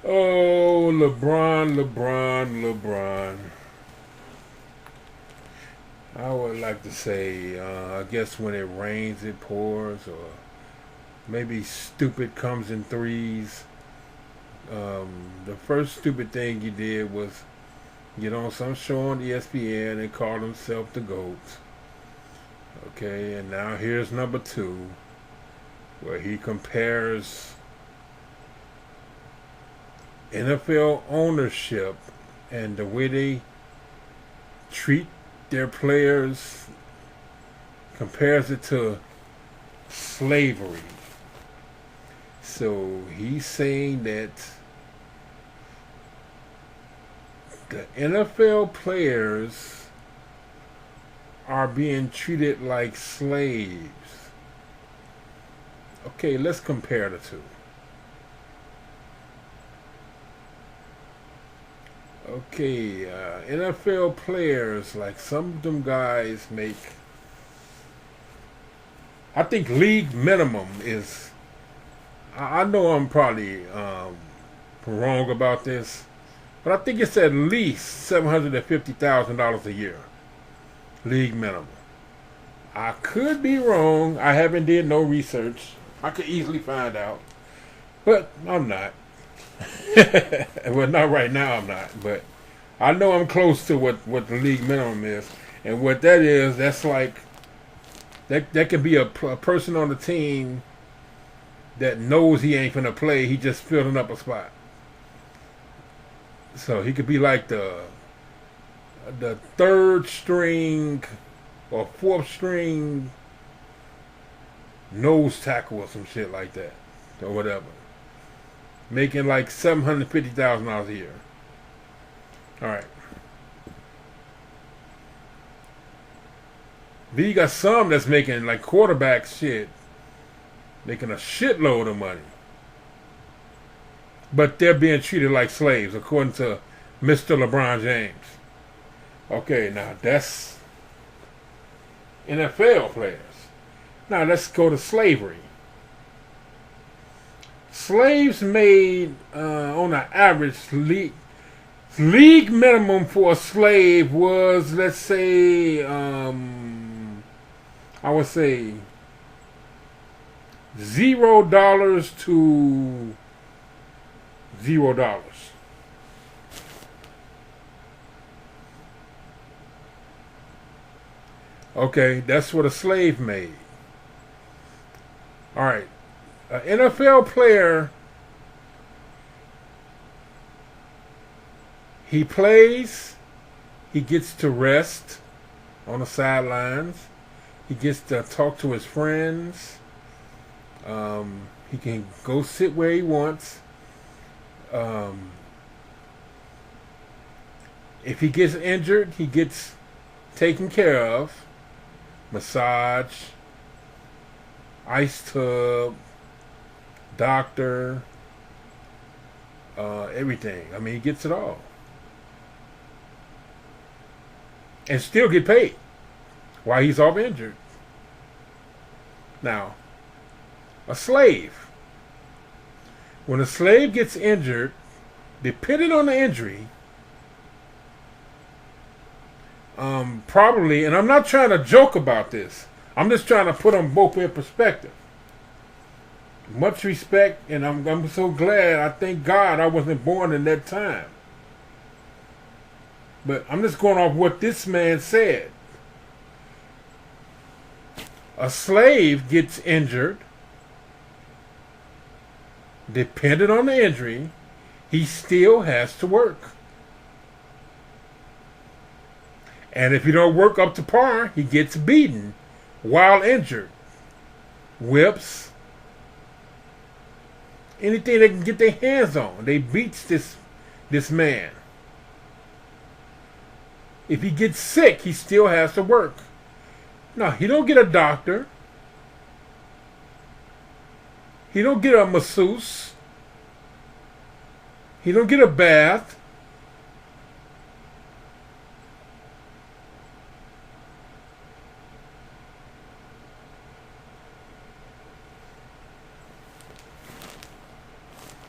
Oh, LeBron. I would like to say, I guess when it rains, it pours, or maybe stupid comes in threes. The first stupid thing he did was get on some show on ESPN and call himself the GOAT. Okay, and now here's number two, where he compares NFL ownership and the way they treat their players, compares it to slavery. So he's saying that the NFL players are being treated like slaves. Okay, let's compare the two. Okay, NFL players, like some of them guys make, I think league minimum is, I know I'm probably wrong about this, but I think it's at least $750,000 a year, league minimum. I could be wrong. I haven't did no research. I could easily find out, but I'm not. Well, not right now. I'm not, but I know I'm close to what the league minimum is, and what that is. That's like that could be a person on the team that knows he ain't gonna play. He just filling up a spot. So he could be like the third string or fourth string nose tackle or some shit like that, or whatever, making like $750,000 a year. All right. Then you got some that's making like quarterback shit, making a shitload of money, but they're being treated like slaves, according to Mr. LeBron James. Okay, now that's NFL players. Now let's go to slavery. Slaves made, on an average, league minimum for a slave was, let's say, I would say $0 to $0. Okay, that's what a slave made. All right, an NFL player, he plays, he gets to rest on the sidelines, he gets to talk to his friends, he can go sit where he wants. Um, if he gets injured, he gets taken care of. Massage, ice tub, doctor, everything. I mean, he gets it all. And still get paid while he's off injured. Now, a slave. When a slave gets injured, depending on the injury, probably, and I'm not trying to joke about this, I'm just trying to put them both in perspective. Much respect, and I'm so glad, I thank God I wasn't born in that time. But I'm just going off what this man said. A slave gets injured, depending on the injury, he still has to work. And if you don't work up to par, he gets beaten while injured. Whips, anything they can get their hands on, they beats this man. If he gets sick, he still has to work. Now, he don't get a doctor. He don't get a masseuse. He don't get a bath.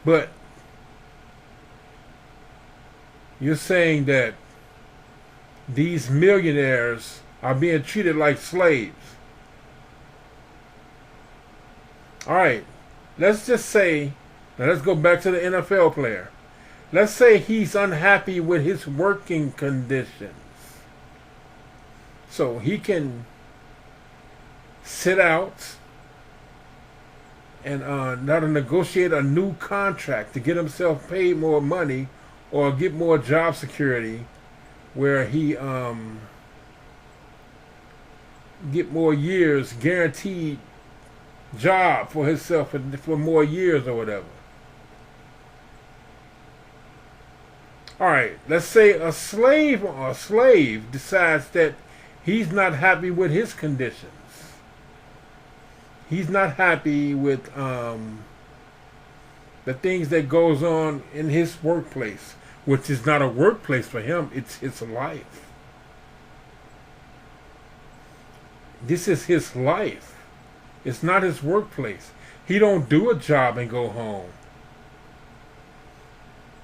But You're saying that these millionaires are being treated like slaves. All right, let's just say, now let's go back to the NFL player. Let's say he's unhappy with his working conditions. So he can sit out and not negotiate a new contract to get himself paid more money or get more job security where he get more years guaranteed job for himself for more years or whatever. All right, let's say a slave decides that he's not happy with his conditions. He's not happy with the things that goes on in his workplace, which is not a workplace for him. It's his life. This is his life. It's not his workplace. He don't do a job and go home.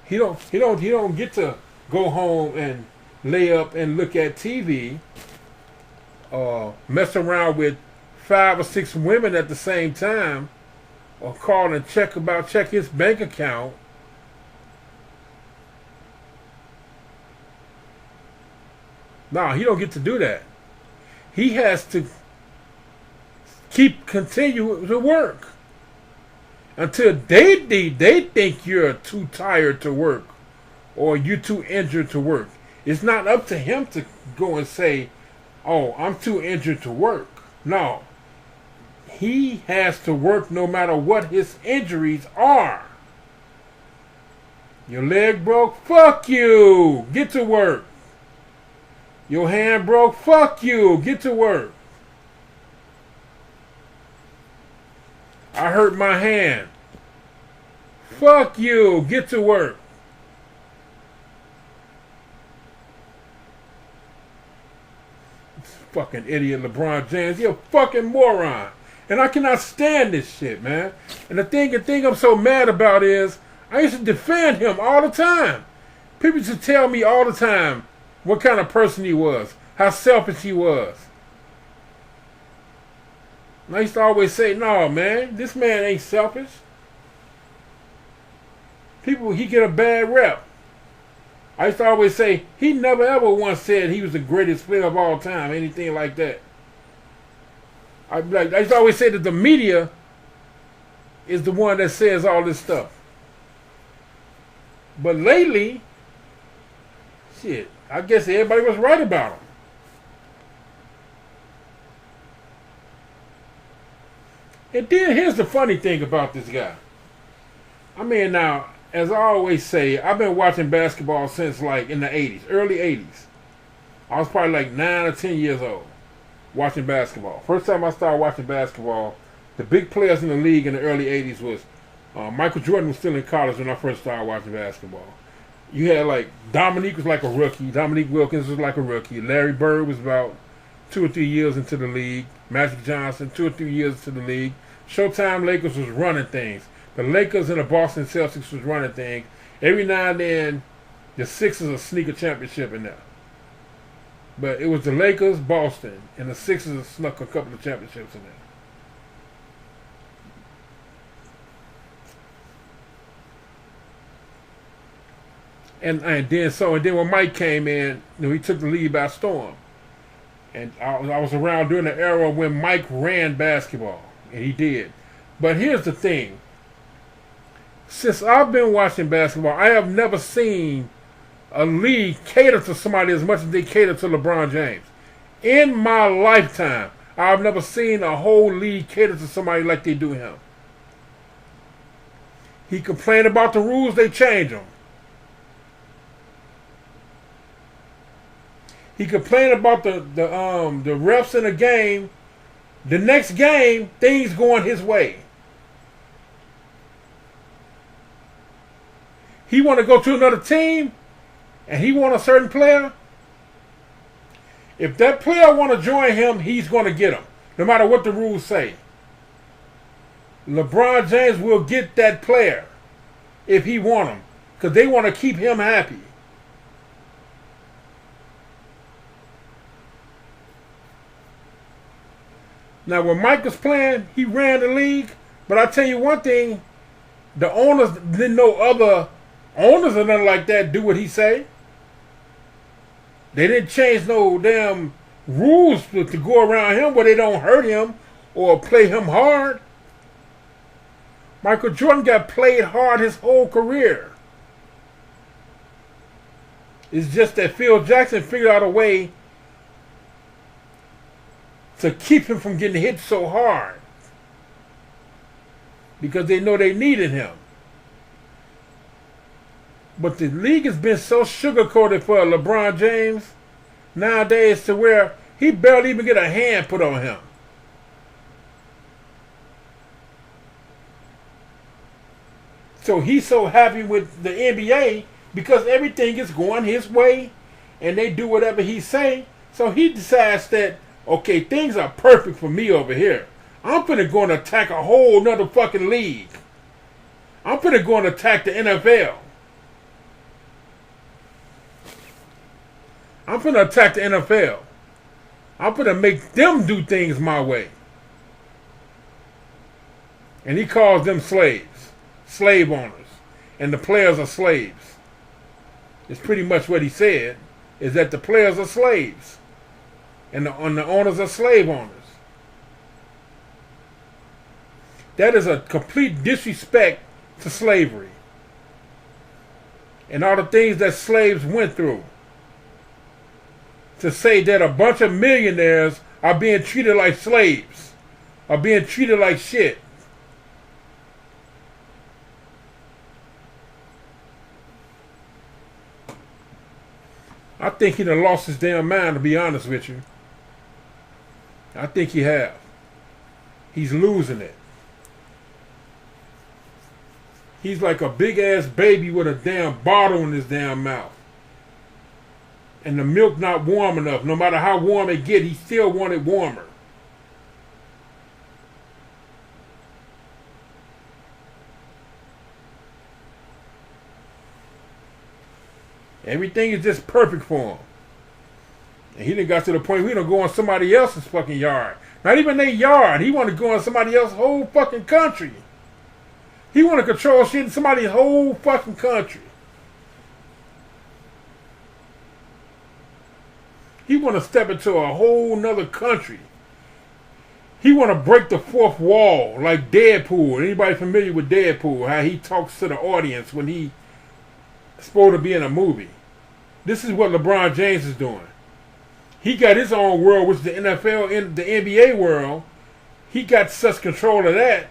He don't get to go home and lay up and look at TV or mess around with 5 or 6 women at the same time or call and check his bank account. No, he don't get to do that. He has to continue to work until they think you're too tired to work or you're too injured to work. It's not up to him to go and say, "Oh, I'm too injured to work." No. He has to work no matter what his injuries are. Your leg broke? Fuck you. Get to work. Your hand broke? Fuck you. Get to work. I hurt my hand. Fuck you. Get to work. This fucking idiot LeBron James. You're a fucking moron. And I cannot stand this shit, man. And the thing I'm so mad about is I used to defend him all the time. People used to tell me all the time what kind of person he was, how selfish he was. And I used to always say, "No, man, this man ain't selfish." He get a bad rep. I used to always say, he never ever once said he was the greatest player of all time, anything like that. I used to always say that the media is the one that says all this stuff. But lately, shit, I guess everybody was right about him. And then here's the funny thing about this guy. I mean, now, as I always say, I've been watching basketball since like in the 80s, early 80s. I was probably like 9 or 10 years old watching basketball. First time I started watching basketball, the big players in the league in the early 80s was Michael Jordan was still in college when I first started watching basketball. You had like Dominique was like a rookie. Dominique Wilkins was like a rookie. Larry Bird was about 2 or 3 years into the league. Magic Johnson 2 or 3 years into the league. Showtime Lakers was running things. The Lakers and the Boston Celtics was running things. Every now and then, the Sixers will sneak a championship in there. But it was the Lakers, Boston, and the Sixers snuck a couple of championships in there. And then when Mike came in, he took the lead by storm. And I was around during the era when Mike ran basketball, and he did. But here's the thing. Since I've been watching basketball, I have never seen a league cater to somebody as much as they cater to LeBron James. In my lifetime, I've never seen a whole league cater to somebody like they do him. He complained about the rules, they change them. He complained about the refs in the game. The next game, things going his way. He want to go to another team, and he want a certain player. If that player want to join him, he's going to get him, no matter what the rules say. LeBron James will get that player if he want him, because they want to keep him happy. Now, when Mike was playing, he ran the league. But I tell you one thing, the owners didn't know other owners or nothing like that do what he say. They didn't change no damn rules to go around him where they don't hurt him or play him hard. Michael Jordan got played hard his whole career. It's just that Phil Jackson figured out a way to keep him from getting hit so hard because they know they needed him. But the league has been so sugar-coated for LeBron James nowadays to where he barely even get a hand put on him. So he's so happy with the NBA because everything is going his way and they do whatever he say. So he decides that, okay, things are perfect for me over here. I'm finna go and attack a whole nother fucking league. I'm finna go and attack the NFL. I'm finna attack the NFL. I'm finna make them do things my way. And he calls them slaves. Slave owners. And the players are slaves. It's pretty much what he said. Is that the players are slaves. And the owners are slave owners. That is a complete disrespect to slavery. And all the things that slaves went through. To say that a bunch of millionaires are being treated like slaves. Are being treated like shit. I think he done lost his damn mind, to be honest with you. I think he have. He's losing it. He's like a big ass baby with a damn bottle in his damn mouth. And the milk not warm enough. No matter how warm it get, he still want it warmer. Everything is just perfect for him. And he done got to the point where he done go in somebody else's fucking yard. Not even their yard. He want to go in somebody else's whole fucking country. He want to control shit in somebody's whole fucking country. He want to step into a whole nother country. He want to break the fourth wall like Deadpool. Anybody familiar with Deadpool? How he talks to the audience when he's supposed to be in a movie. This is what LeBron James is doing. He got his own world, which is the NFL and the NBA world. He got such control of that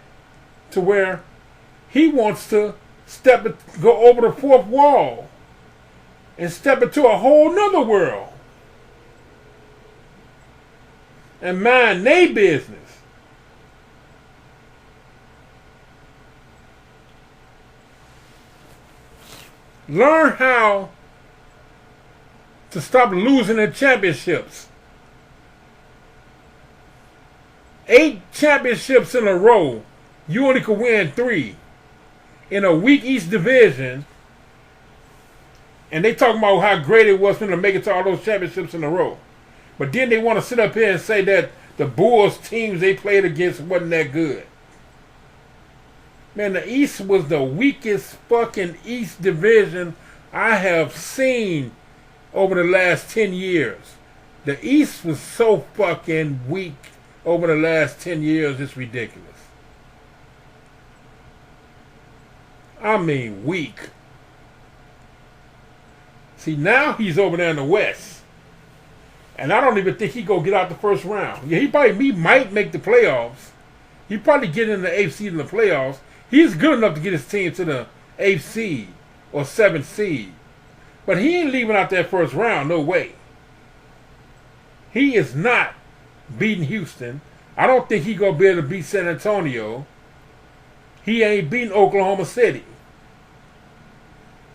to where he wants to go over the fourth wall and step into a whole nother world and mind their business. Learn how to stop losing in championships. 8 championships in a row. You only could win 3 in a weak East division. And they talking about how great it was for them to make it to all those championships in a row. But then they want to sit up here and say that the Bulls teams they played against wasn't that good. Man, the East was the weakest fucking East division I have seen over the last 10 years. The East was so fucking weak over the last 10 years, it's ridiculous. I mean weak. See, now he's over there in the West. And I don't even think he gonna get out the first round. Yeah, he might make the playoffs. He probably get in the 8th seed in the playoffs. He's good enough to get his team to the 8th seed or 7th seed. But he ain't leaving out that first round, no way. He is not beating Houston. I don't think he gonna be able to beat San Antonio. He ain't beating Oklahoma City.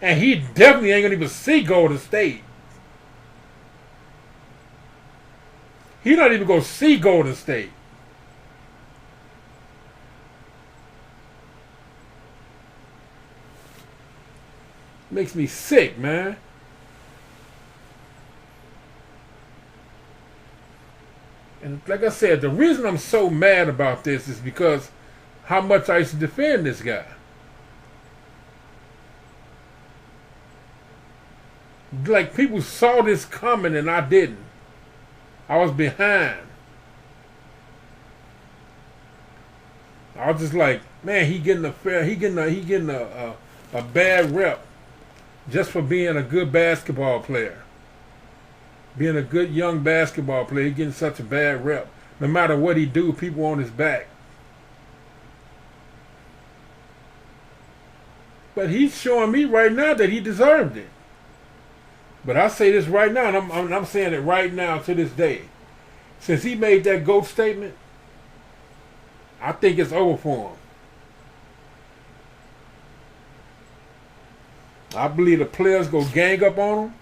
And he definitely ain't gonna even see Golden State. He not even gonna see Golden State. Makes me sick, man. And And like I said, the reason I'm so mad about this is because how much I used to defend this guy. Like, people saw this coming and I didn't. I was behind. I was just like, man, he getting a bad rep just for being a good basketball player. Being a good young basketball player, he getting such a bad rep. No matter what he do, people on his back. But he's showing me right now that he deserved it. But I say this right now, and I'm saying it right now to this day. Since he made that GOAT statement, I think it's over for him. I believe the players go gang up on him.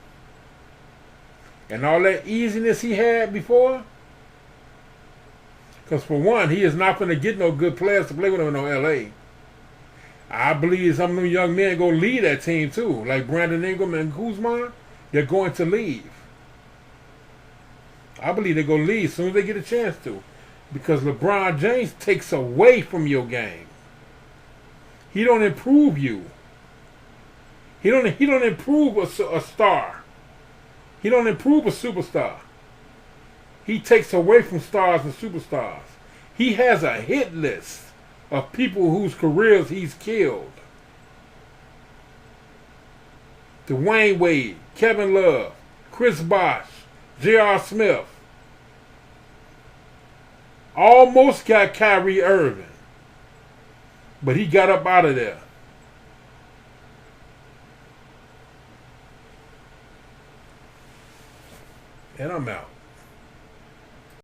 And all that easiness he had before. Because for one, he is not going to get no good players to play with him in no L.A. I believe some of them young men go lead that team too. Like Brandon Ingram and Kuzma, they're going to leave. I believe they're going to leave as soon as they get a chance to. Because LeBron James takes away from your game. He don't improve you. He don't improve a star. He don't improve a superstar. He takes away from stars and superstars. He has a hit list of people whose careers he's killed. Dwayne Wade, Kevin Love, Chris Bosh, J.R. Smith. Almost got Kyrie Irving. But he got up out of there. And I'm out.